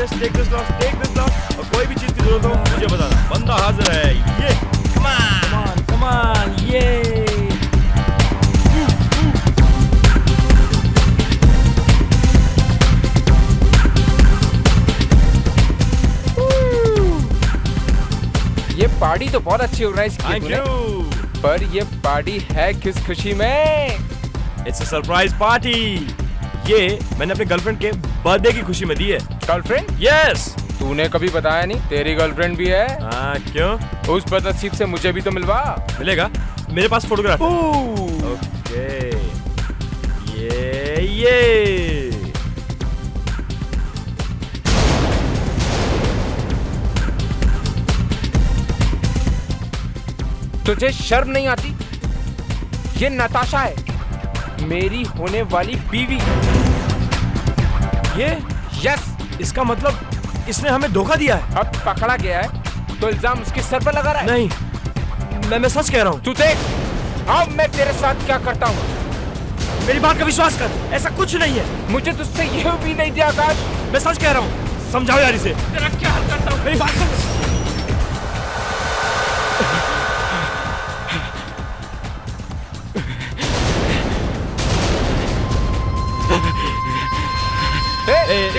Best, take this loss और कोई भी चीज की जरूरत हो मुझे बताना, बंदा हाजिर है। ये कम ऑन ये पार्टी तो बहुत अच्छी ऑर्गेनाइज की थैंक यू। पर ये पार्टी है किस खुशी में? It's a surprise party. ये मैंने अपने गर्लफ्रेंड के बर्थडे की खुशी में दी है। गर्लफ्रेंड? यस। तूने कभी बताया नहीं तेरी गर्लफ्रेंड भी है। हाँ, क्यों? उस बदनसीब से मुझे भी तो मिलवा। मिलेगा, मेरे पास फोटोग्राफ है। ओके, ये तुझे शर्म नहीं आती? ये नताशा है, मेरी होने वाली बीवी। ये यस। इसका मतलब इसने हमें धोखा दिया है। अब पकड़ा गया है तो इल्जाम उसके सर पर लगा रहा है। नहीं, मैं सच कह रहा हूँ। तू देख अब मैं तेरे साथ क्या करता हूँ। मेरी बात का विश्वास कर, ऐसा कुछ नहीं है। मुझे तुझसे यह भी नहीं दिया आकाश। मैं सच कह रहा हूँ, समझाओ यार इसे। तेरा क्या हाल करता हूँ, मेरी बात कर।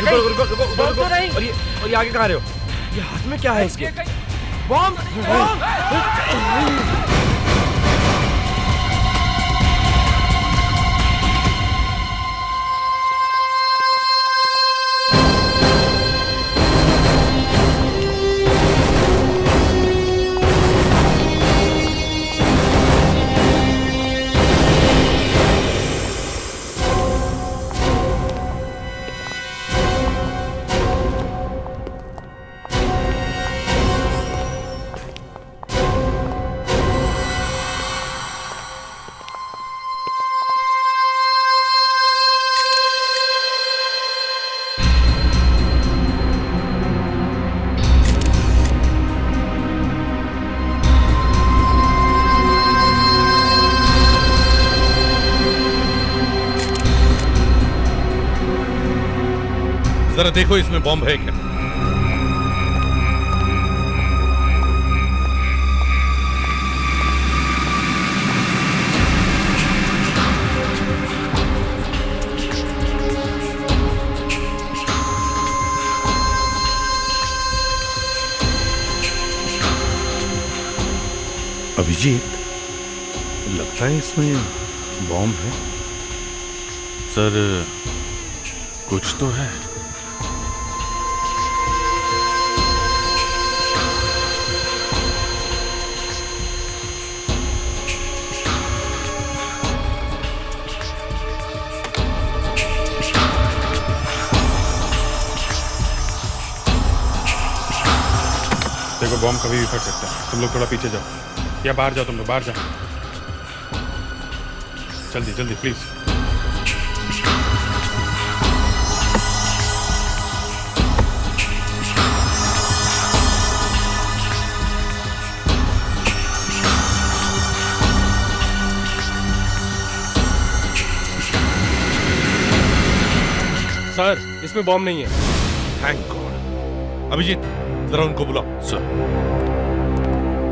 रुको। और ये आगे कहाँ रहे हो? ये हाथ में क्या है इसके? बॉम्ब! जरा देखो इसमें बॉम्ब है क्या? अभिजीत, लगता है इसमें बॉम्ब है। सर, कुछ तो है। देखो, बॉम्ब कभी भी फट सकता है। तुम लोग थोड़ा पीछे जाओ या बाहर जाओ। तुम लोग बाहर जाओ, जल्दी जल्दी प्लीज। सर, इसमें बॉम्ब नहीं है। Thank God. अभिजीत, जरा उनको बुलाओ। सर,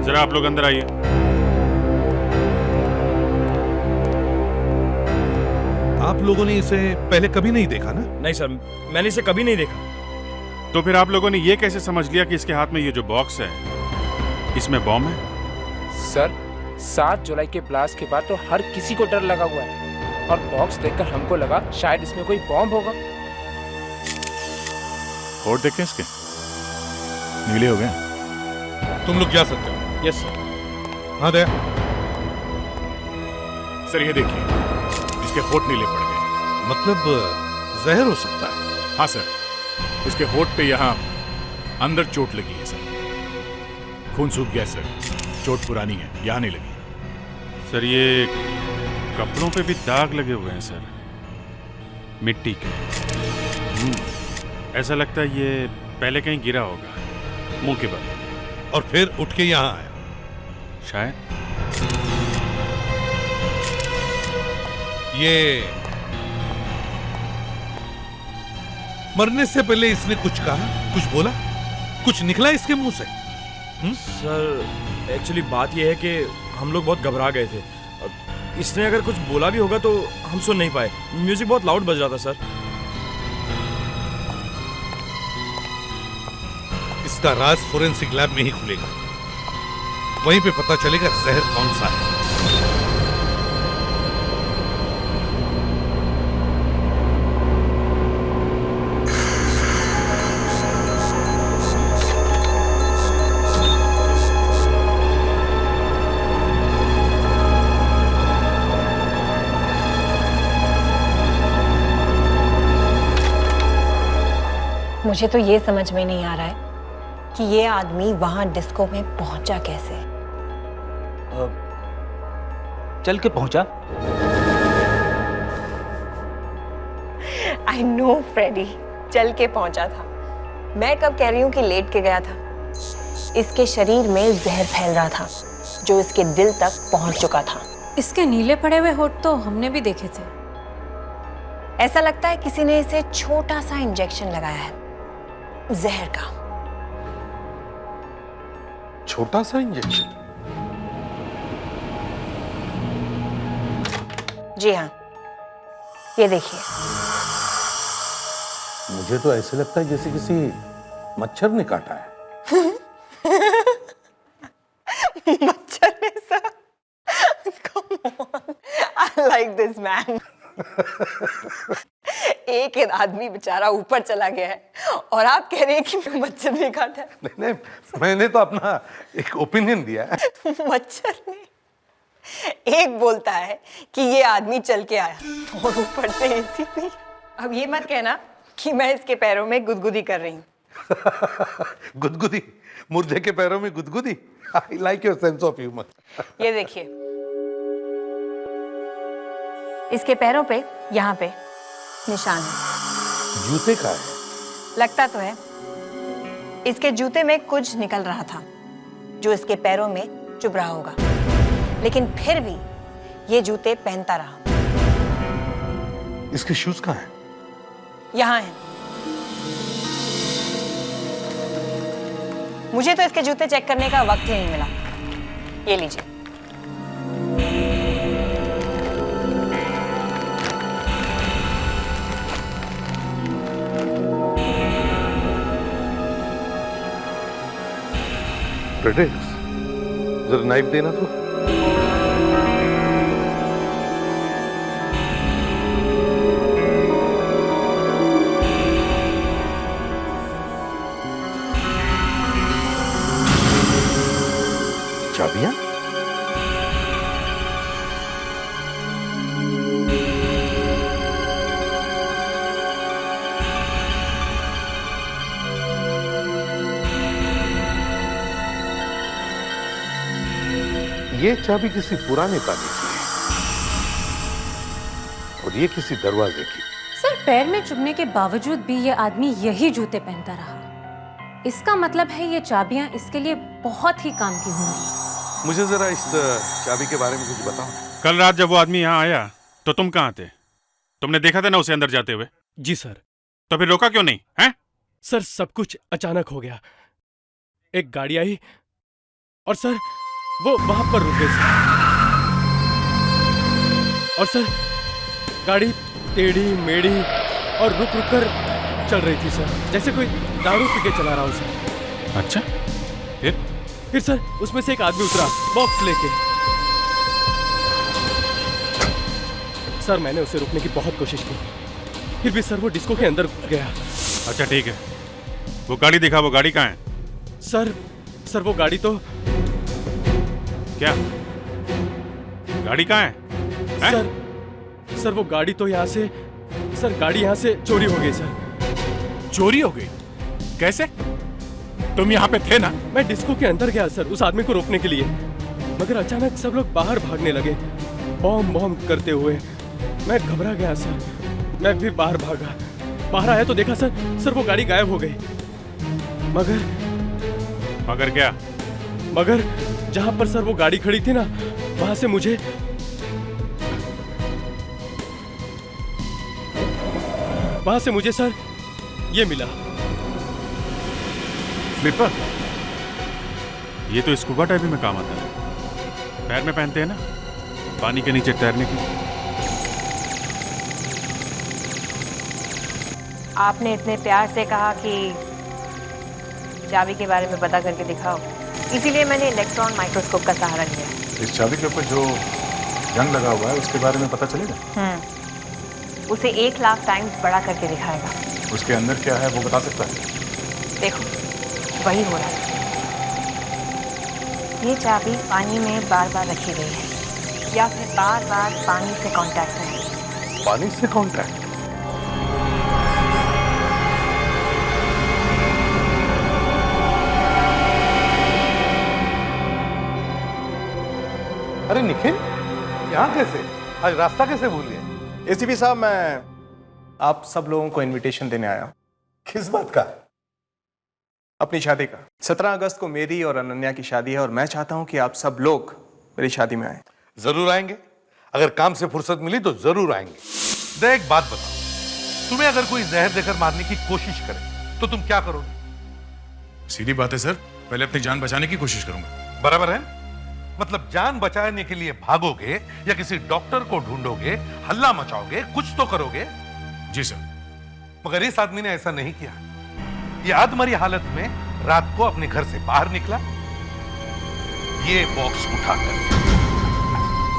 जरा आप लोग अंदर आइए। आप लोगों ने इसे पहले कभी नहीं देखा ना? नहीं सर, मैंने इसे कभी नहीं देखा। तो फिर आप लोगों ने ये कैसे समझ लिया कि इसके हाथ में ये जो बॉक्स है इसमें बॉम्ब है? सर, 7 जुलाई के ब्लास्ट के बाद तो हर किसी को डर लगा हुआ है और बॉक्स देखकर हमको लगा शायद इसमें कोई बॉम्ब होगा। होठ देखें इसके, नीले हो गए। तुम लोग जा सकते हो। Yes sir. हाँ दया। सर, ये देखिए, इसके होठ नीले पड़ गए। मतलब जहर हो सकता है। हाँ सर, इसके होठ पे यहाँ अंदर चोट लगी है सर। खून सूख गया सर, चोट पुरानी है, यहाँ नहीं लगी। सर, ये कपड़ों पे भी दाग लगे हुए हैं सर, मिट्टी के। ऐसा लगता है ये पहले कहीं गिरा होगा, मुंह के बल, और फिर उठ के यहाँ आया शायद। ये मरने से पहले इसने कुछ कहा, कुछ बोला, कुछ निकला इसके मुंह से? सर एक्चुअली बात यह है कि हम लोग बहुत घबरा गए थे। इसने अगर कुछ बोला भी होगा तो हम सुन नहीं पाए। म्यूजिक बहुत लाउड बज रहा था सर। इसका राज फोरेंसिक लैब में ही खुलेगा, वहीं पे पता चलेगा जहर कौन सा है। मुझे तो ये समझ में नहीं आ रहा है कि ये आदमी वहां डिस्को में पहुंचा कैसे। चल के पहुंचा। आई नो फ्रेडी, चल के पहुंचा था। मैं कब कह रही हूं कि लेट के गया था। इसके शरीर में जहर फैल रहा था जो इसके दिल तक पहुंच चुका था। इसके नीले पड़े हुए होठ तो हमने भी देखे थे। ऐसा लगता है किसी ने इसे छोटा सा इंजेक्शन लगाया है जहर का। छोटा सा इंजेक्शन? जी हाँ, ये देखिए। मुझे तो ऐसे लगता है जैसे किसी मच्छर ने काटा है। मच्छर ने सा? Come on, I like this man. एक आदमी बेचारा ऊपर चला गया है और आप कह रहे हैं कि मच्छर ने काटा है। नहीं, मैंने तो अपना एक ओपिनियन दिया है। मच्छर ने एक बोलता है कि ये आदमी चल के आया और ऊपर से एसी भी। अब ये मत कहना कि मैं इसके पैरों में गुदगुदी कर रही हूँ। गुदगुदी? मुर्दे के पैरों में गुदगुदी? I like your sense of humour. ये देखिए, इसके पैरों पे यहाँ पे निशान है। जूते का है? लगता तो है। इसके जूते में कुछ निकल रहा था जो इसके पैरों में चुभ रहा होगा, लेकिन फिर भी ये जूते पहनता रहा। इसके शूज कहाँ हैं? यहाँ हैं। मुझे तो इसके जूते चेक करने का वक्त ही नहीं मिला। ये लीजिए। प्रेडिक्स, जरा नाइफ देना तो। चाबियां? ये चाबी किसी पुराने ताले की है और ये किसी दरवाजे की। सर, पैर में चुभने के बावजूद भी ये आदमी यही जूते पहनता रहा। इसका मतलब है ये चाबियां इसके लिए बहुत ही काम की होंगी। मुझे जरा इस चाबी के बारे में कुछ बताओ। कल रात जब वो आदमी यहाँ आया तो तुम कहाँ थे? तुमने देखा था ना उसे अंदर जाते हुए? जी सर। तो फिर रोका क्यों नहीं है? सर सब कुछ अचानक हो गया। एक गाड़ी आई और सर वो वहां पर रुक गई सर। और सर गाड़ी टेढ़ी मेढ़ी और रुक रुक कर चल रही थी सर, जैसे कोई दारू पी के चला रहा हो सर। अच्छा, फिर सर उसमें से एक आदमी उतरा बॉक्स लेके। सर मैंने उसे रोकने की बहुत कोशिश की, फिर भी सर वो डिस्को के अंदर घुस गया। अच्छा ठीक है, वो गाड़ी दिखा। वो गाड़ी कहाँ है? सर वो गाड़ी तो क्या गाड़ी कहाँ है? सर वो गाड़ी तो यहाँ से, सर गाड़ी यहाँ से चोरी हो गई सर। चोरी हो गई? कैसे? तुम यहाँ पे थे ना? मैं डिस्को के अंदर गया सर उस आदमी को रोकने के लिए, मगर अचानक सब लोग बाहर भागने लगे बॉम्ब करते हुए। मैं घबरा गया सर, मैं भी बाहर भागा। बाहर आया तो देखा सर वो गाड़ी गायब हो गई। मगर क्या? मगर जहां पर सर वो गाड़ी खड़ी थी ना, वहां से मुझे सर ये मिला। स्लीपर? ये तो स्कूबा डाइविंग में काम आता है। पैर में पहनते हैं ना, पानी के नीचे तैरने की। आपने इतने प्यार से कहा कि चाबी के बारे में पता करके दिखाओ, इसीलिए मैंने इलेक्ट्रॉन माइक्रोस्कोप का सहारा लिया। इस चाबी के ऊपर जो जंग लगा हुआ है उसके बारे में पता चलेगा? उसे 1 लाख टाइम्स बड़ा करके दिखाएगा। उसके अंदर क्या है वो बता सकता है? देखो, वही हो रहा है। ये चाबी पानी में बार बार रखी गई है, या फिर बार बार पानी से कांटेक्ट में। पानी से कांटेक्ट? अरे निखिल, यहाँ कैसे? आज रास्ता कैसे भूल गए? एसीपी साहब, मैं आप सब लोगों को इनविटेशन देने आया हूं। किस बात का? अपनी शादी का। 17 अगस्त को मेरी और अनन्या की शादी है और मैं चाहता हूं कि आप सब लोग मेरी शादी में आए। जरूर आएंगे। अगर काम से फुर्सत मिली तो जरूर आएंगे। दे एक बात बताओ, तुम्हें अगर कोई जहर देकर मारने की कोशिश करे तो तुम क्या करोगे? सीधी बात है सर, पहले अपनी जान बचाने की कोशिश करूंगा। बराबर है? मतलब जान बचाने के लिए भागोगे या किसी डॉक्टर को ढूंढोगे, हल्ला मचाओगे, कुछ तो करोगे। जी सर। मगर इस आदमी ने ऐसा नहीं किया। ये आधमरी हालत में रात को अपने घर से बाहर निकला, ये बॉक्स उठाकर।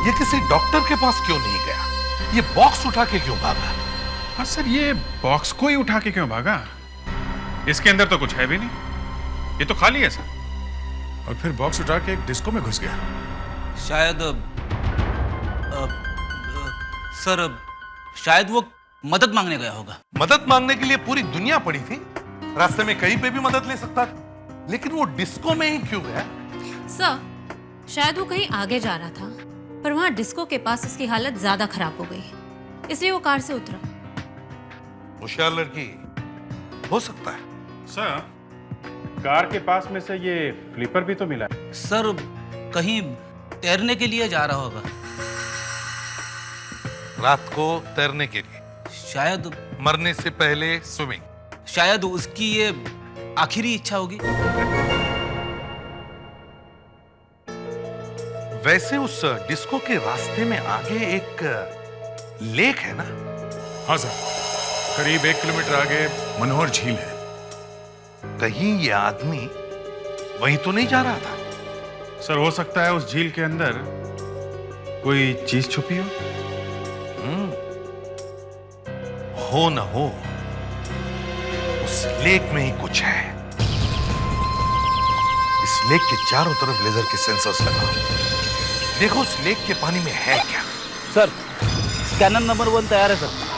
ये किसी डॉक्टर के पास क्यों नहीं गया? ये बॉक्स उठा के क्यों भागा? हाँ सर, ये बॉक्स को ही उठा के क्यों भागा? इसके अंदर तो कुछ है भी नहीं, ये तो खाली है सर। और फिर बॉक्स उठा के एक डिस्को में घुस गया। शायद वो मदद मांगने गया होगा। मदद मांगने के लिए पूरी दुनिया पड़ी थी, रास्ते में कहीं पे भी मदद ले सकता था, लेकिन वो डिस्को में ही क्यों गया? सर, शायद वो कहीं आगे जा रहा था, पर वहाँ डिस्को के पास उसकी हालत ज्यादा खराब हो गई, इसलिए वो कार से उतरा। होशियार लड़की हो सकता है। सर, कार के पास में से ये फ्लिपर भी तो मिला है। सर, कहीं तैरने के लिए जा रहा होगा। रात को तैरने के लिए? शायद मरने से पहले स्विमिंग। शायद उसकी ये आखिरी इच्छा होगी। वैसे उस डिस्को के रास्ते में आगे एक लेक है ना? हाँ सर, करीब 1 किलोमीटर आगे मनोहर झील है। कहीं ये आदमी वहीं तो नहीं जा रहा था? सर, हो सकता है उस झील के अंदर कोई चीज छुपी हो। हो न हो, उस लेक में ही कुछ है। इस लेक के चारों तरफ लेजर के सेंसर्स लगाओ, देखो उस लेक के पानी में है क्या। सर, स्कैनर नंबर 1 तैयार है सर।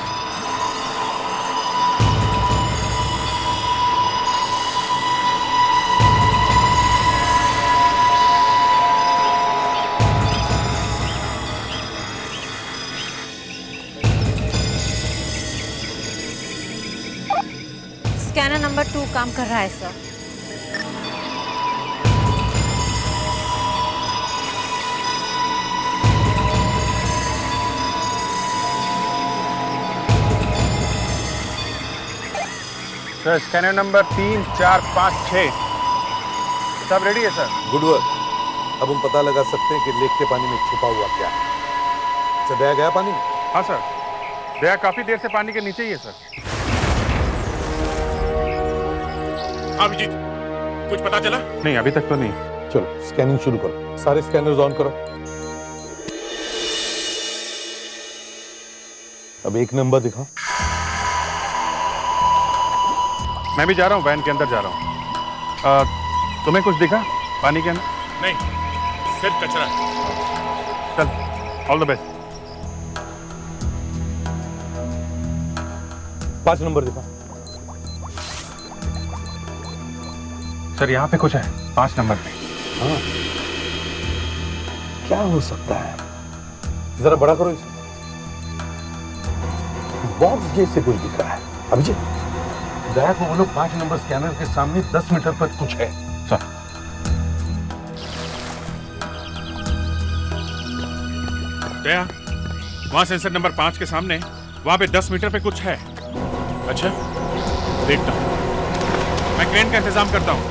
स्कैनर नंबर 2 काम कर रहा है सर। सर, स्कैनर नंबर 3, 4, 5, 6 सब रेडी है सर। Good work. अब हम पता लगा सकते हैं कि लेक के पानी में छुपा हुआ क्या है। अच्छा, दया गया पानी में? हाँ सर, दया काफी देर से पानी के नीचे ही है सर। अभिजीत, कुछ पता चला? नहीं, अभी तक तो नहीं। चलो स्कैनिंग शुरू करो, सारे स्कैनर्स ऑन करो। अब 1 नंबर दिखाओ। मैं भी जा रहा हूँ, वैन के अंदर जा रहा हूँ। तुम्हें कुछ दिखा पानी के अंदर? नहीं, सिर्फ कचरा है। चल, ऑल द बेस्ट। 5 नंबर दिखा। सर, यहाँ पे कुछ है 5 नंबर पे। हाँ, क्या हो सकता है? जरा बड़ा करो इसे। बॉक्स जैसे कुछ दिख रहा है। अभिजीत, दया को बोलो 5 नंबर स्कैनर के सामने 10 मीटर पर कुछ है। सर, दया, वहां सेंसर नंबर 5 के सामने, वहां पे 10 मीटर पे कुछ है। अच्छा, देखता हूं। मैं क्रेन का इंतजाम करता हूं।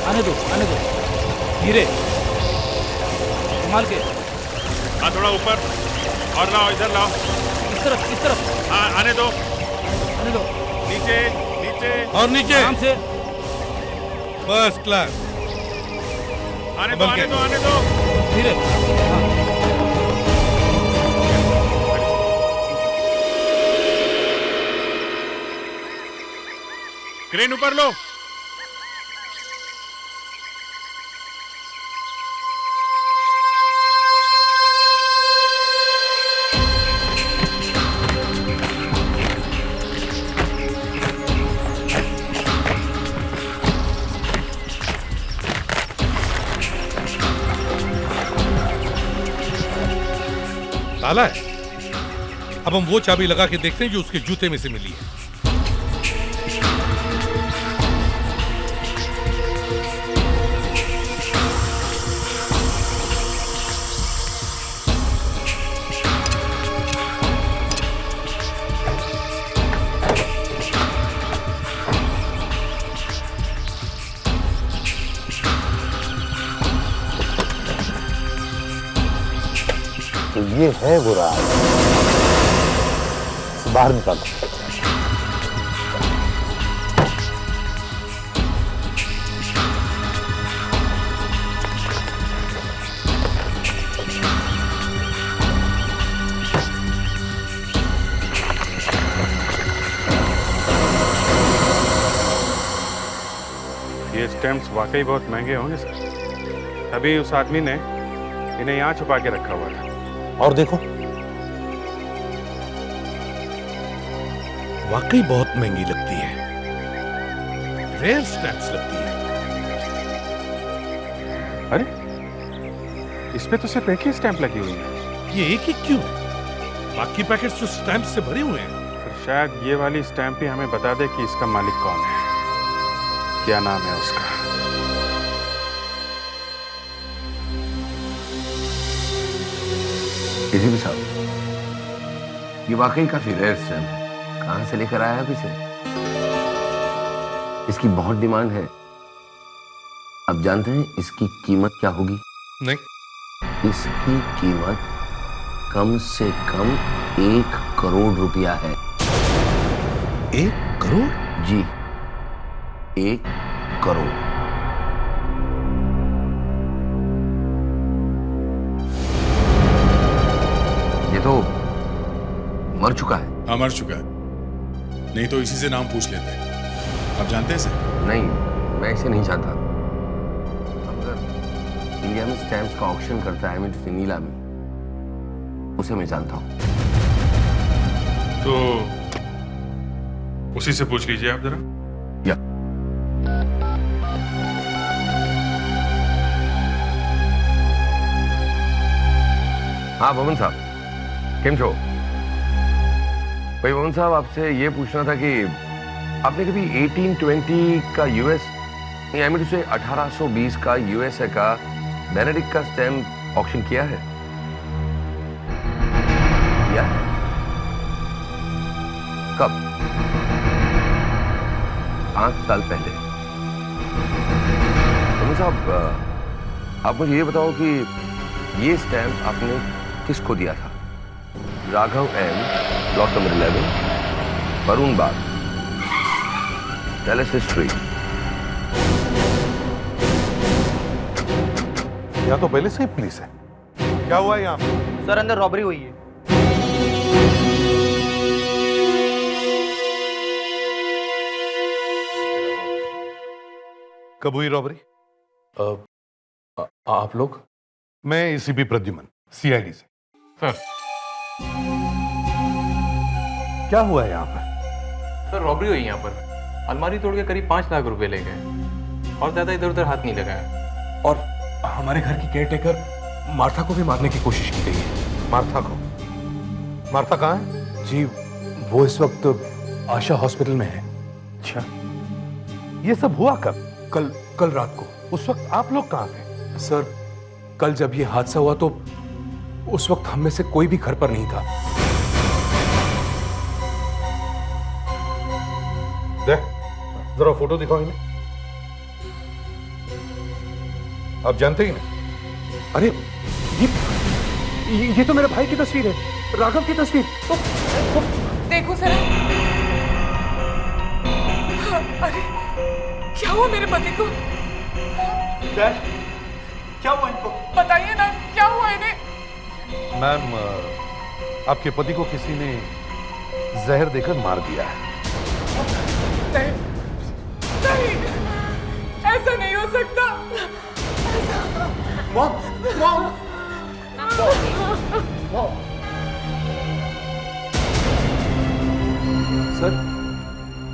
आने दो धीरे संभाल के। हाँ, थोड़ा ऊपर और लाओ, इधर लाओ। इस तरफ हाँ, आने दो। नीचे नीचे और नीचे आराम से। First class. आने दो, आने दो, आने दो। धीरे। क्रेन ऊपर लो। ताला है। अब हम वो चाबी लगा के देखते हैं जो उसके जूते में से मिली है। तो ये है वो राज। बाहर निकालो। ये स्टैम्प्स वाकई बहुत महंगे होंगे सर। तभी उस आदमी ने इन्हें यहाँ छुपा के रखा हुआ था। और देखो, वाकई बहुत महंगी लगती है। रेयर स्टैम्प्स लगती है। अरे, इस पे तो सिर्फ एक ही स्टैंप लगी हुई है। ये एक ही क्यों है? बाकी पैकेट्स तो स्टैम्प से भरे हुए हैं। फिर शायद ये वाली स्टैंप ही हमें बता दे कि इसका मालिक कौन है, क्या नाम है उसका। एसीपी साहब, ये वाकई काफी रेयर स्टैम्प है। कहां से लेकर आया आप इसे? इसकी बहुत डिमांड है। आप जानते हैं इसकी कीमत क्या होगी? नहीं। इसकी कीमत कम से कम 1 करोड़ रुपया है। 1 करोड़? जी, 1 करोड़। ये तो मर चुका है। हाँ, मर चुका है। नहीं तो इसी से नाम पूछ लेते हैं। आप जानते हैं इसे? नहीं, मैं इसे नहीं जानता। अगर इंडिया में स्टैम्प्स का ऑक्शन करता है मिस्टर नीलामी, उसे मैं जानता हूँ। तो उसी से पूछ लीजिए आप जरा। या हाँ भवन साहब, केम छो? भाई भवन साहब, आपसे ये पूछना था कि आपने कभी 1820 का यूएस, आई मीन टू से 1820 का यूएसए का बेनेडिक्ट का स्टैम्प ऑक्शन किया है? किया है? कब? 5 साल पहले। भवन साहब, आप मुझे ये बताओ कि ये स्टैम्प आपने किसको दिया था? Raghav M, block number 11, Varun Bagh, palace history. यहाँ तो पहले से ही पुलिस है। क्या हुआ है यहाँ पे? सर अंदर रॉबरी हुई है। कब हुई रॉबरी? आप लोग? मैं एसीपी प्रद्युमन, सीआईडी से। सर क्या हुआ है यहाँ पर? सर रॉबरी हुई यहाँ पर। अलमारी तोड़ के करीब 5 लाख रुपए ले गए और ज्यादा इधर उधर हाथ नहीं लगाया। और हमारे घर की केयरटेकर मार्था को भी मारने की कोशिश की गई है। मार्था को? मार्था कहाँ है? जी वो इस वक्त आशा हॉस्पिटल में है। अच्छा, ये सब हुआ कब? कल रात को। उस वक्त आप लोग कहाँ थे? सर कल जब ये हादसा हुआ तो उस वक्त हम में से कोई भी घर पर नहीं था। देख, जरा फोटो दिखाओ इन्हें। आप जानते ही नहीं? अरे ये तो मेरे भाई की तस्वीर है, राघव की तस्वीर। देखो सर। अरे क्या हुआ मेरे पति को? क्या हुआ इनको? बताइए ना, क्या हुआ इन्हें? मैम, आपके पति को किसी ने जहर देकर मार दिया है। नहीं, ऐसा नहीं हो सकता। मॉम। सर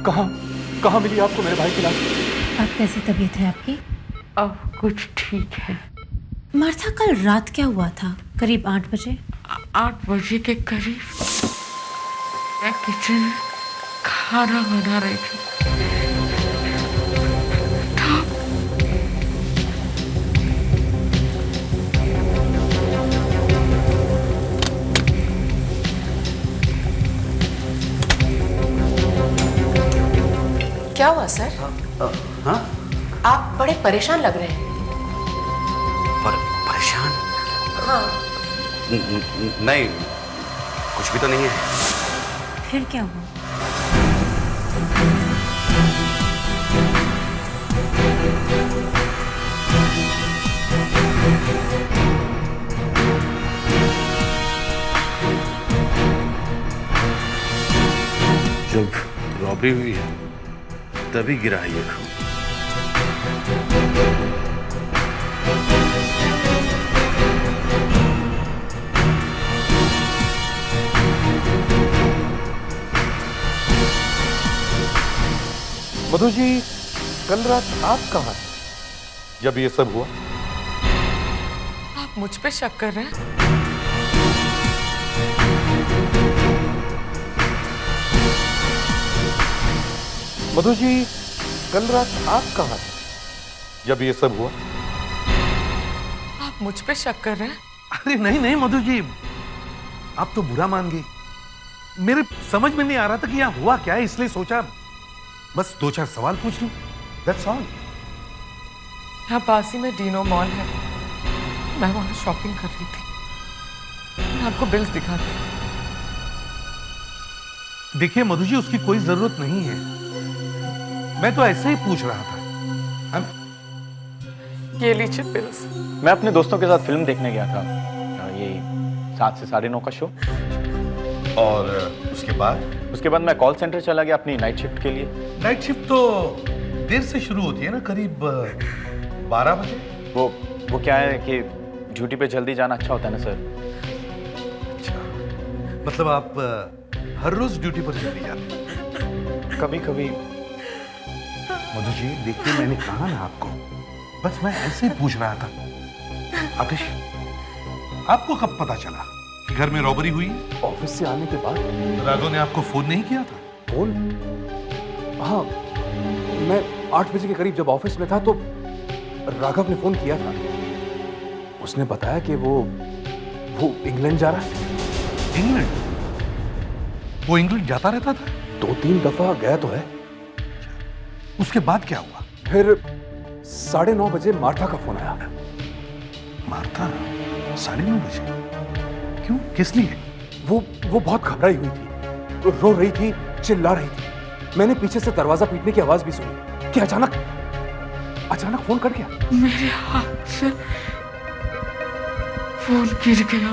कहाँ मिली आपको मेरे भाई की लाश? अब कैसी तबीयत है आपकी? अब कुछ ठीक है। मार्था कल रात क्या हुआ था? करीब 8 बजे? 8 बजे के करीब मैं किचन में खाना बना रही थी। क्या हुआ सर? हाँ? आप बड़े परेशान लग रहे हैं। परेशान? हाँ। नहीं, कुछ भी तो नहीं है। फिर क्या हुआ? जब रॉबरी हुई है तभी गिरा है ये खून। मधु जी, कल रात आप कहाँ थे जब ये सब हुआ? आप मुझ पे शक कर रहे हैं? मधु जी, कल रात आप कहाँ थे जब ये सब हुआ? आप मुझ पे शक कर रहे हैं? अरे नहीं नहीं मधु जी, आप तो बुरा मान गई। मेरे समझ में नहीं आ रहा था कि यहाँ हुआ क्या है, इसलिए सोचा बस 2-4 सवाल पूछ लूं। That's all। यहाँ पास ही में डीनो मॉल है, मैं वहां शॉपिंग कर रही थी। मैं आपको बिल्स दिखाती हूँ। देखिए मधु जी, उसकी कोई जरूरत नहीं है, मैं तो ऐसे ही पूछ रहा था। ये लीजिए बिल्स। मैं अपने दोस्तों के साथ फिल्म देखने गया था, ये 7 से 9:30 का शो। और उसके बाद मैं कॉल सेंटर चला गया अपनी नाइट शिफ्ट के लिए। नाइट शिफ्ट तो देर से शुरू होती है ना, करीब 12 बजे। वो क्या है कि ड्यूटी पे जल्दी जाना अच्छा होता है ना सर। अच्छा, मतलब आप हर रोज ड्यूटी पर जल्दी जाते हैं? कभी कभी। मधु जी देखिए, मैंने कहा ना आपको, बस मैं ऐसे ही पूछ रहा था। आतिश, आपको कब पता चला कि घर में रॉबरी हुई? ऑफिस से आने के बाद। राघव ने आपको फोन नहीं किया था? फोन? हाँ, मैं 8 बजे के करीब जब ऑफिस में था तो राघव ने फोन किया था। उसने बताया कि वो इंग्लैंड जा रहा है। इंग्लैंड? वो इंग्लैंड जाता रहता था? 2-3 दफा गया तो है। उसके बाद क्या हुआ? फिर 9:30 बजे मार्था का फोन आया। मार्था? 9:30 बजे? क्यों, किस लिए? वो बहुत घबराई हुई थी, रो रही थी, चिल्ला रही थी। मैंने पीछे से दरवाजा पीटने की आवाज भी सुनी कि अचानक फोन कट गया। मेरे हाथ से फोन गिर गया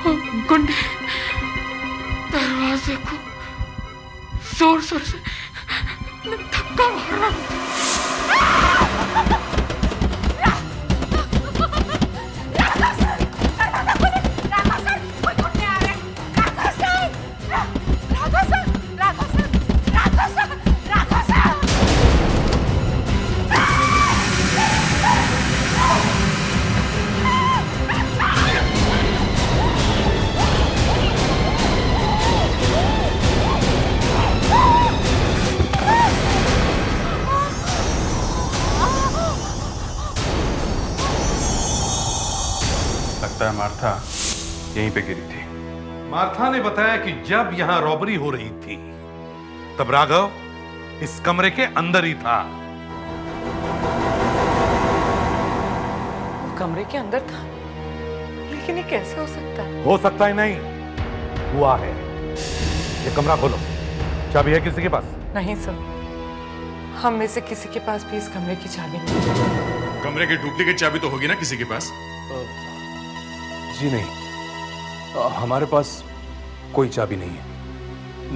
और गुंडे दरवाजे को जोर जोर से धक्का मार रहा था। लगता है मार्था यहीं पे गिरी थी। मार्था ने बताया कि जब यहां रॉबरी हो रही थी तब राघव इस कमरे के अंदर ही था। वो कमरे के अंदर था, लेकिन ये कैसे हो सकता है? हो सकता है नहीं, हुआ है। ये कमरा खोलो, चाबी है किसी के पास? नहीं सर, हम में से किसी के पास भी इस कमरे की चाबी नहीं। कमरे की डुप्लीकेट चाबी तो होगी ना किसी के पास? जी नहीं, हमारे पास कोई चाबी नहीं है,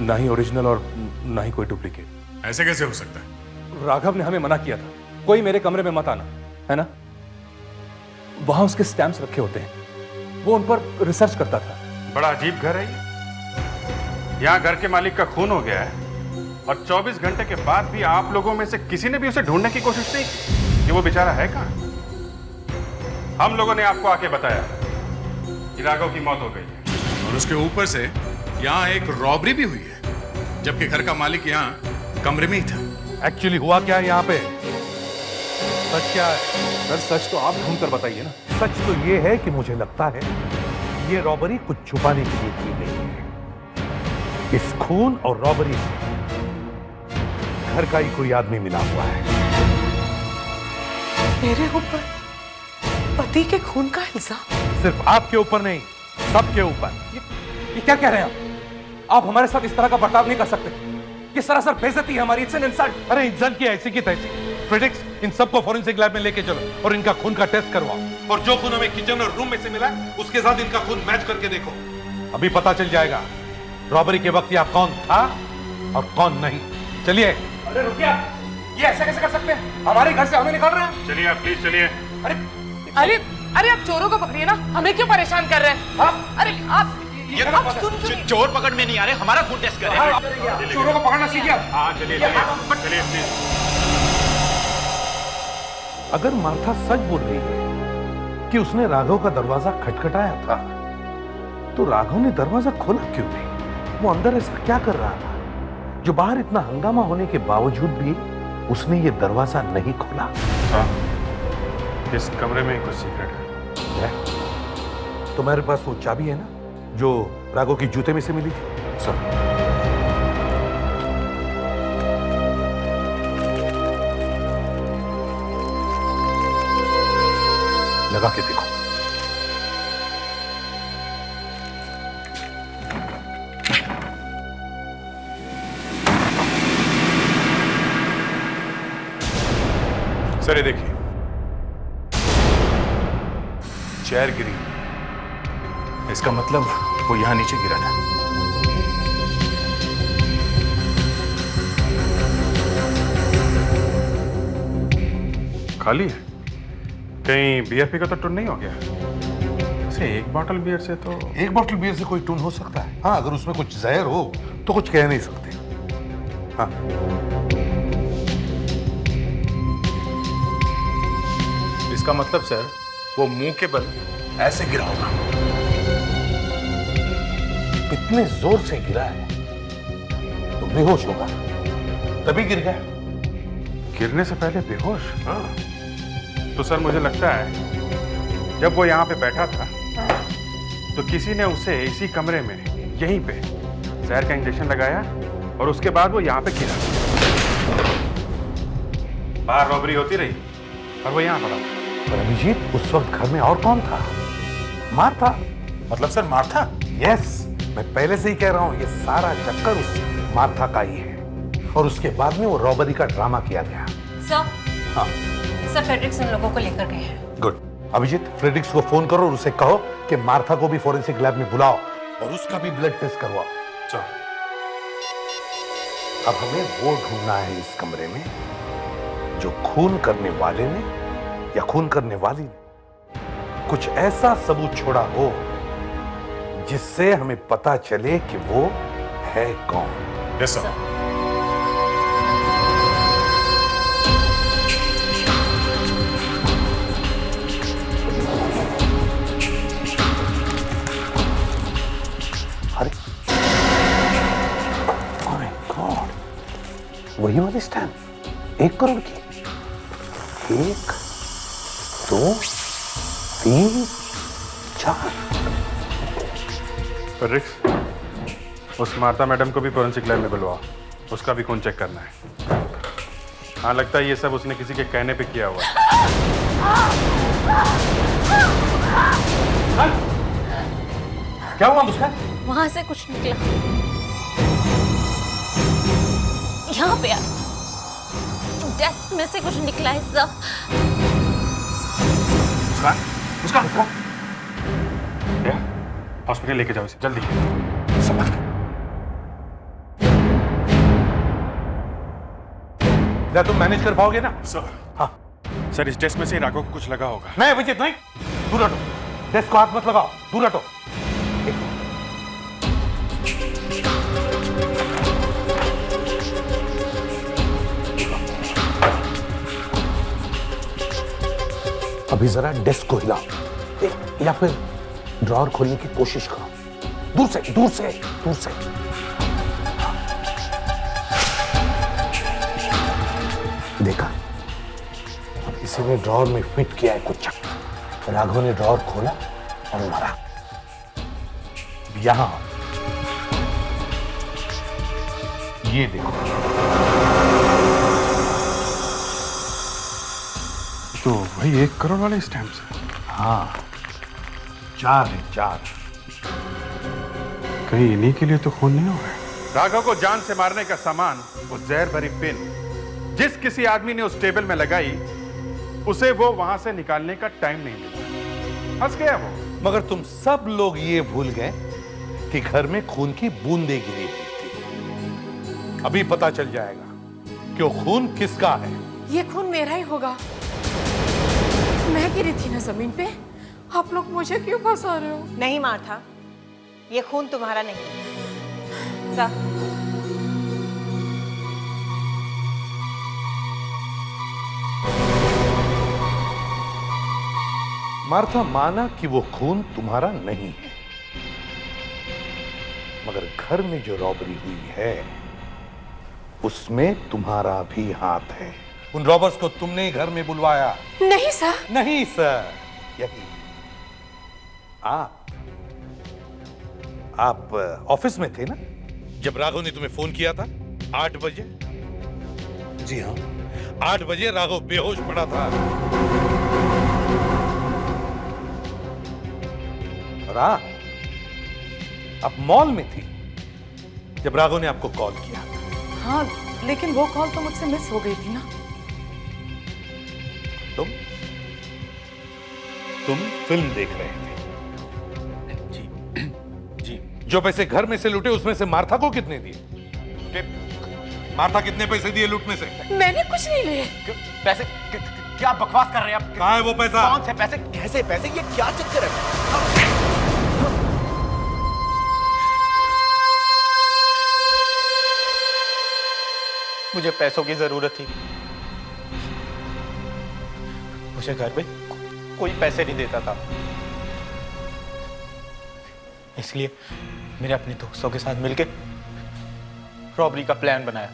ना ही ओरिजिनल और ना ही कोई डुप्लीकेट। ऐसे कैसे हो सकता है? राघव ने हमें मना किया था, कोई मेरे कमरे में मत आना, है ना? वहां उसके स्टैम्प्स रखे होते हैं, वो उन पर रिसर्च करता था। बड़ा अजीब घर है ये। यहाँ घर के मालिक का खून हो गया है और 24 घंटे के बाद भी आप लोगों में से किसी ने भी उसे ढूंढने की कोशिश नहीं की कि वो बेचारा है कहाँ। हम लोगों ने आपको आके बताया कि राघव की मौत हो गई है और उसके ऊपर से यहाँ एक रॉबरी भी हुई है, जबकि घर का मालिक यहाँ कमरे में ही था। एक्चुअली हुआ क्या है यहाँ पे? सच क्या है? सर सच तो आप ढूंढ कर बताइए ना। सच तो ये है कि मुझे लगता है ये रॉबरी कुछ छुपाने के लिए की गई है। इस खून और रॉबरी में घर का ही कोई आदमी मिला हुआ है। मेरे ऊपर पति के खून का इल्जाम? सिर्फ आपके ऊपर नहीं, सबके ऊपर। ये क्या कह रहे हैं आप हमारे साथ इस तरह का बर्ताव नहीं कर सकते। किस तरह सर बेइज्जती है हमारी, इट्स एन इंसल्ट। अरे इंसल्ट की ऐसी की तैसी। फिजिक्स, इन सबको फॉरेंसिक लैब में लेके चलो और इनका खून का टेस्ट करवाओ और जो खून हमें किचन और रूम में से मिला उसके साथ इनका खून मैच करके देखो। अभी पता चल जाएगा रॉबरी के वक्त यहाँ कौन था और कौन नहीं। चलिए। अरे रुकिए, ये ऐसा कैसे कर सकते हैं? हमारे घर से हमें निकाल रहे हैं। चलिए आप प्लीज चलिए। अरे अरे आप चोरों को पकड़िए ना, हमें क्यों परेशान कर रहे हैं? अरे आप चोर पकड़ में नहीं आ रहे, हमारा खून टेस्ट करें। चोरों को पकड़ना सीखिए। हाँ चलिए चलिए प्लीज। अगर मार्था सच बोल रही है कि उसने राघव का दरवाजा खटखटाया था, तो राघव ने दरवाजा खोला क्यों नहीं? वो अंदर ऐसा क्या कर रहा था जो बाहर इतना हंगामा होने के बावजूद भी उसने ये दरवाजा नहीं खोला? इस कमरे में कुछ सीक्रेट है। तुम्हारे पास वो चाबी है ना जो राघव की जूते में से मिली थी? सर, लगा के देखो। सर ये देखिए, चेयर गिरी, इसका मतलब वो यहां नीचे गिरा था। खाली है, कहीं बीएफपी का तो टून नहीं हो गया? ऐसे एक बॉटल बियर से तो एक बॉटल बियर से कोई टून हो सकता है। हाँ, अगर उसमें कुछ जहर हो तो कुछ कह नहीं सकते। हाँ, इसका मतलब सर वो मुंह के बल ऐसे गिरा होगा। इतने जोर से गिरा है तो बेहोश होगा, तभी गिर गया। गिरने से पहले बेहोश? हाँ। तो सर मुझे लगता है जब वो यहाँ पे बैठा था तो किसी ने उसे इसी कमरे में यहीं पे जहर का इंजेक्शन लगाया और उसके बाद वो यहाँ पे गिरा। बाहर रॉबरी होती रही और वो यहाँ पड़ा। पर अभिजीत, उस वक्त घर में और कौन था? मार्था। मतलब सर मार्था? यस, मैं पहले से ही कह रहा हूं, ये सारा चक्कर उस मार्था का ही है और उसके बाद में वो रॉबरी का ड्रामा किया गया। सर, हाँ सर फ्रेडरिक्स उन लोगों को लेकर गए हैं। गुड। अभिजीत, फ्रेडरिक्स को फोन करो और उसे कहो कि मार्था को भी फोरेंसिक लैब में बुलाओ और उसका भी ब्लड टेस्ट करवाओ। चलो, अब हमें वो ढूंढना है इस कमरे में जो खून करने वाले ने या खून करने वाली ने कुछ ऐसा सबूत छोड़ा हो जिससे हमें पता चले कि वो है कौन। Yes sir. अरे ओह माय गॉड, वही वाली स्टैम्प 1 करोड़ की। 1 2 3 4। फ्रेडरिक्स, उस मार्था मैडम को भी फोरेंसिक लैब में बुलवाओ, उसका भी खून चेक करना है। हाँ, लगता है ये सब उसने किसी के कहने पे किया हुआ है। क्या हुआ मुस्कान? वहां से कुछ निकला, यहाँ पे डेस्क में से कुछ निकला है सर। मुस्कान, हॉस्पिटल लेके जाओ इसे जल्दी। समझ। क्या तुम मैनेज कर पाओगे ना? सर। हाँ सर, इस डेस्क में से राघव को कुछ लगा होगा। नहीं अभिजीत, नहीं, दूर हटो। डेस्क को हाथ मत लगाओ, दूर हटो। अभी जरा डेस्क को हिलाओ या फिर ड्रॉअर खोलने की कोशिश करो। दूर से, दूर से, दूर से। देखा, किसी ने ड्रॉअर में फिट किया है कुछ। राघव ने ड्रॉअर खोला और मारा। यहां ये देखो, तो वही 1 करोड़ वाले स्टैम्प्स हैं। हाँ, 4 है, 4। कहीं इन्हीं के लिए तो खून नहीं हो गया। राघव को जान से मारने का सामान, वो जहर भरी पिन जिस किसी आदमी ने उस टेबल में लगाई, उसे वो वहां से निकालने का टाइम नहीं मिला। फंस गया वो। मगर तुम सब लोग ये भूल गए कि घर में खून की बूंदें गिरी हुई थी। अभी पता चल जाएगा कि वो खून किसका है। ये खून मेरा ही होगा। मैं गिरी थी ना जमीन पे, आप लोग मुझे क्यों फंसा रहे हो? नहीं मार्था, ये खून तुम्हारा नहीं है। सर, मार्था माना कि वो खून तुम्हारा नहीं है, मगर घर में जो रॉबरी हुई है उसमें तुम्हारा भी हाथ है। उन रॉबर्स को तुमने ही घर में बुलवाया। नहीं सर। नहीं सर, यही आप ऑफिस में थे ना जब राघव ने तुम्हें फोन किया था 8 बजे? जी हाँ, 8 बजे राघव बेहोश पड़ा था। और आप मॉल में थी जब राघव ने आपको कॉल किया। हाँ, लेकिन वो कॉल तो मुझसे मिस हो गई थी ना। तुम फिल्म देख रहे थे। जी। जो पैसे घर में से लूटे उसमें से मार्था को कितने दिए? मार्था कितने पैसे दिए लूट में से? मैंने कुछ नहीं लिए। पैसे? क्या बकवास कर रहे हैं आप? कहाँ है वो पैसा? कौन से पैसे? कैसे पैसे? ये क्या चक्कर है? मुझे पैसों की जरूरत थी। मुझे घर में कोई पैसे नहीं देता था, इसलिए मैंने अपने दोस्तों के साथ मिलकर रॉबरी का प्लान बनाया।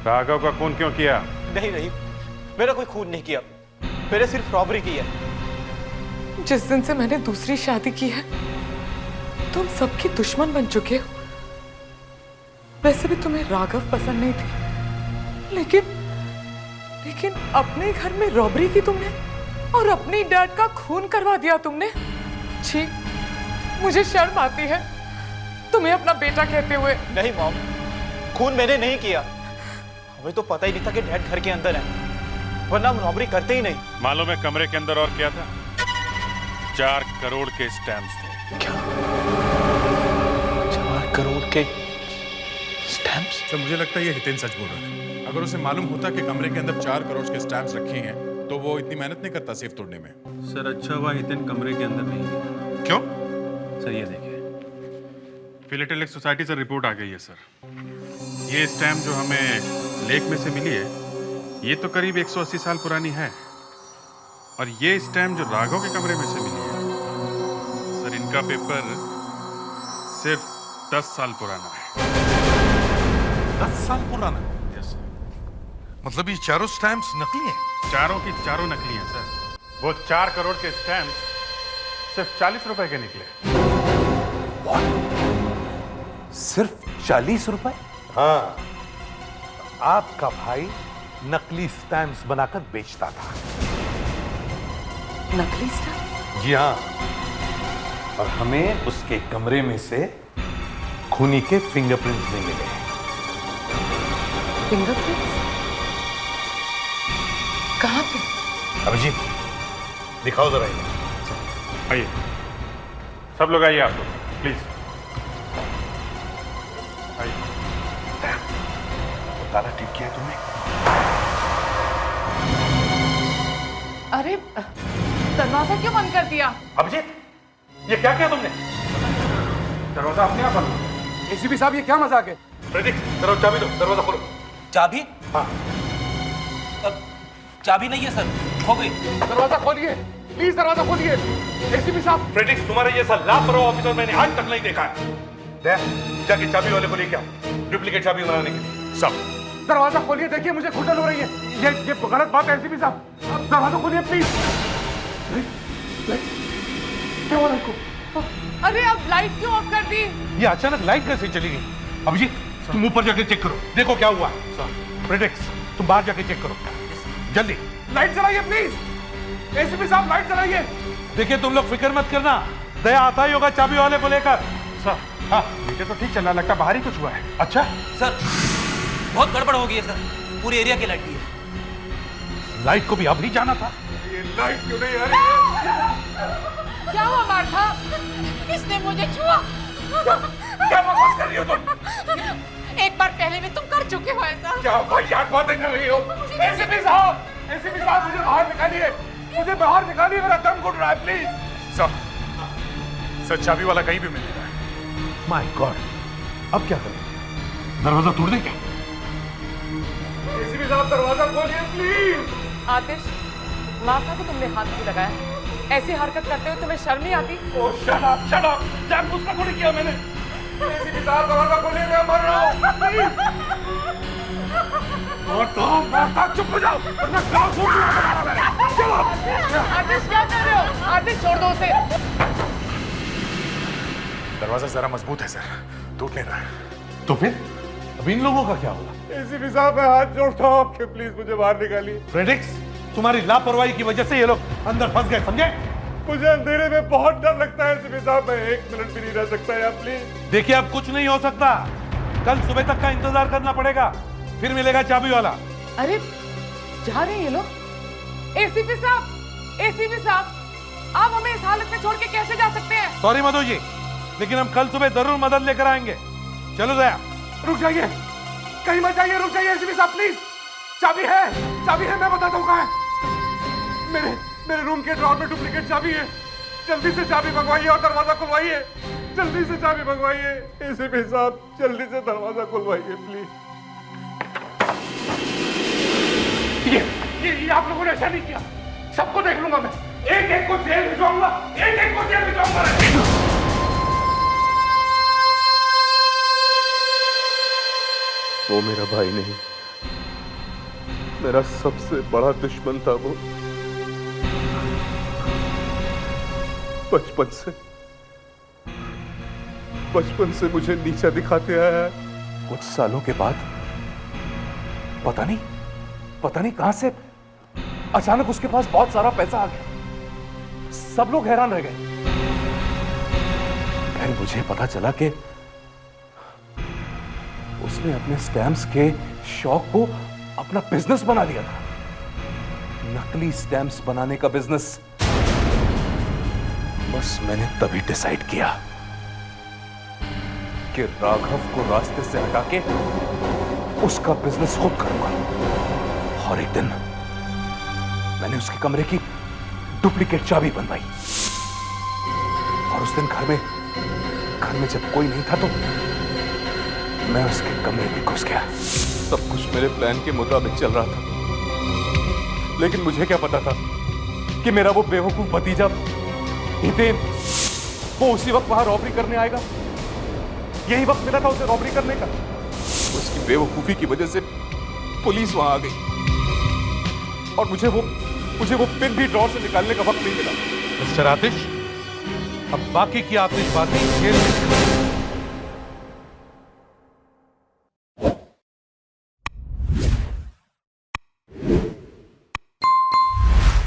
राघव का खून क्यों किया? नहीं, मेरा कोई खून नहीं किया, मैंने सिर्फ रॉबरी की है। जिस दिन से मैंने दूसरी शादी की है, तुम सबके दुश्मन बन चुके हो। वैसे भी तुम्हें राघव पसंद नहीं थी, लेकिन अपने घर में रॉबरी की तुमने और अपनी डैड का खून करवा दिया तुमने। छी, मुझे शर्म आती है। तुम्हें अपना बेटा कहते हुए। नहीं मॉम, खून मैंने नहीं किया। हमें तो पता ही नहीं था कि डैड घर के अंदर है, वरना हम रॉबरी करते ही नहीं। मालूम है कमरे के अंदर और क्या था? 4 करोड़ के स्टैम्प्स थे। क्या? 4 करोड़ के स्टैम्प्स? सर मुझे लगता है ये हितेन सच बोल रहा है। अगर उसे मालूम होता कि कमरे के अंदर 4 करोड़ के स्टैम्प्स रखे हैं तो वो इतनी मेहनत नहीं करता सेफ तोड़ने में। सर अच्छा हुआ हितेन कमरे के अंदर नहीं गया। क्यों? सर ये देखिए, फिलेटेलिक सोसाइटी से रिपोर्ट आ गई है सर। ये स्टैम्प जो हमें लेक में से मिली है, ये तो करीब 180 साल पुरानी है। और ये स्टैम्प जो राघव के कमरे में से मिली है, सर इनका पेपर सिर्फ 10 साल पुराना है। 10 साल पुराना? Yes sir. मतलब ये चारों स्टैम्प्स नकली हैं? चारों की चारों नकली हैं सर। वो 4 करोड़ के स्टैम्प सिर्फ 40 रुपए के निकले। सिर्फ 40 रुपए? हाँ, आपका भाई नकली स्टैम्प्स बनाकर बेचता था। नकली स्टैम्प? जी हाँ, और हमें उसके कमरे में से खूनी के फिंगरप्रिंट्स नहीं मिले। फिंगरप्रिंट्स? कहाँ पे? अभिजीत, दिखाओ जरा ये। आइए सब लोग, आइए आप लोग प्लीज आइए। ताला ठीक किया तुमने? अरे दरवाजा क्यों बंद कर दिया? अभिजीत, ये क्या किया तुमने? दरवाजा अपने आप बंद। एसीपी साहब, ये क्या मजाक है? प्रेडिक्ट करो, चाबी दो, दरवाजा खोलो। चाबी? हाँ। चाबी नहीं है सर, खो गई। दरवाजा खोलिए प्लीज, दरवाजा खोलिए। एसीपी साहब। प्रेडिक्ट, तुम्हारे जैसा लापरवाह ऑफिसर मैंने आज तक नहीं देखा है। जाके चाबी वाले को लेके आओ, डुप्लीकेट चाबी बनाने के लिए। सब दरवाजा खोलिए, देखिए मुझे घुटन हो रही है। ये गलत बात है एसीपी साहब, दरवाजा खोलिए प्लीज। क्या हुआ इनको? अरे अब लाइट क्यों ऑफ कर दी? ये अचानक लाइट कैसे चली गई? अभिजीत, तुम ऊपर जाके चेक करो, देखो क्या हुआ। प्रेडिक्ट, तुम बाहर जाके चेक करो जल्दी। लाइट जलाइए प्लीज। एसीपी साहब लाइट जलाइए। देखिए तुम लोग फिक्र मत करना, दया आता ही होगा चाबी वाले को लेकर। सर हाँ, मीटर तो ठीक चल रहा, लगता बाहर ही कुछ हुआ है। अच्छा सर, बहुत गड़बड़ हो गई है सर, पूरी एरिया की लाइट गई है। लाइट को भी अभी जाना था। ये लाइट क्यों नहीं आ रही है? क्या हुआ मार्था? इसने मुझे छुआ। क्या बकवास कर रही हो तुम? एक बार पहले भी तुम कर चुके हो ऐसा। क्या वाहियात बातें कर रही हो? एसीपी साहब, एसीपी साहब मुझे बाहर निकालिए, मुझे बाहर निकालिए, मेरा दम घुट रहा है प्लीज। सर चाबी वाला कहीं भी मिल रहा है। माय गॉड, अब क्या करें? दरवाजा तोड़ दे क्या? एसीपी साहब दरवाजा खोलिए प्लीज। आतिश, मार्था को तुमने हाथ क्यों लगाया? ऐसी हरकत करते हुए तुम्हें शर्म नहीं आती? ओह शट अप, शट अप। जानबूझ कर थोड़ी किया मैंने। एसीपी साहब दरवाजा खोलिए, मैं मर रहा हूँ। और तुम मार्था चुप हो जाओ, वरना गाँव छोड़ दूंगा। चलो। आतिश क्या कर रहे हो? आतिश छोड़ दो उसे। दरवाजा जरा मजबूत है सर, टूट नहीं रहा है। तो फिर अब इन लोगों का क्या होगा? एसीपी साहब मैं हाथ जोड़ता हूँ आपके, प्लीज मुझे बाहर निकालिए। प्रेडिक्स, तुम्हारी लापरवाही की वजह से ये लोग अंदर फंस गए, समझे? मुझे अंधेरे में बहुत डर लगता है एसीपी साहब, मैं 1 मिनट भी नहीं रह सकता यार प्लीज। देखिए अब कुछ नहीं हो सकता, कल सुबह तक का इंतजार करना पड़ेगा, फिर मिलेगा चाबी वाला। अरे जा रहे हैं ये लोग। एसीपी साहब, आप हमें इस हालत में छोड़ के कैसे जा सकते हैं? सॉरी मधु जी, लेकिन हम कल सुबह जरूर मदद लेकर आएंगे। चलो दया। रुक जाइए, कहीं मत जाइए, रुक जाइए एसीपी साहब प्लीज। चाबी है, मैं बताता हूँ कहाँ है। मेरे रूम के ड्रॉर में डुप्लीकेट चाबी है, जल्दी से चाबी मंगवाइए और दरवाजा खुलवाइए। जल्दी से चाबी मंगवाइए एसीपी साहब, जल्दी से दरवाजा खुलवाइए प्लीज। ये आप लोगों ने ऐसा नहीं किया, सबको देख लूंगा मैं, एक एक को जेल भिजवाऊंगा, एक एक को जेल भिजवाऊंगा। वो मेरा भाई नहीं, मेरा सबसे बड़ा दुश्मन था वो। बचपन से मुझे नीचा दिखाते आया है। कुछ सालों के बाद पता नहीं कहां से अचानक उसके पास बहुत सारा पैसा आ गया। सब लोग हैरान रह गए। फिर मुझे पता चला कि उसने अपने स्टैम्प्स के शौक को अपना बिजनेस बना लिया था। नकली स्टैम्प्स बनाने का बिजनेस। बस मैंने तभी डिसाइड किया कि राघव को रास्ते से हटा के उसका बिजनेस खुद करूंगा। और एक दिन मैंने उसके कमरे की डुप्लीकेट चाबी बनवाई और उस दिन घर में जब कोई नहीं था तो मैं उसके कमरे में घुस गया। सब कुछ मेरे प्लान के मुताबिक चल रहा था, लेकिन मुझे क्या पता था कि मेरा वो बेवकूफ भतीजा हितेन वो उसी वक्त वहां रॉबरी करने आएगा। यही वक्त मिला था उसे रॉबरी करने का। उसकी बेवकूफी की वजह से पुलिस वहां आ गई और मुझे वो पिन भी ड्रॉर से निकालने का वक्त नहीं मिला। मिस्टर आतिश, अब बाकी की आतिशबाजी जेल में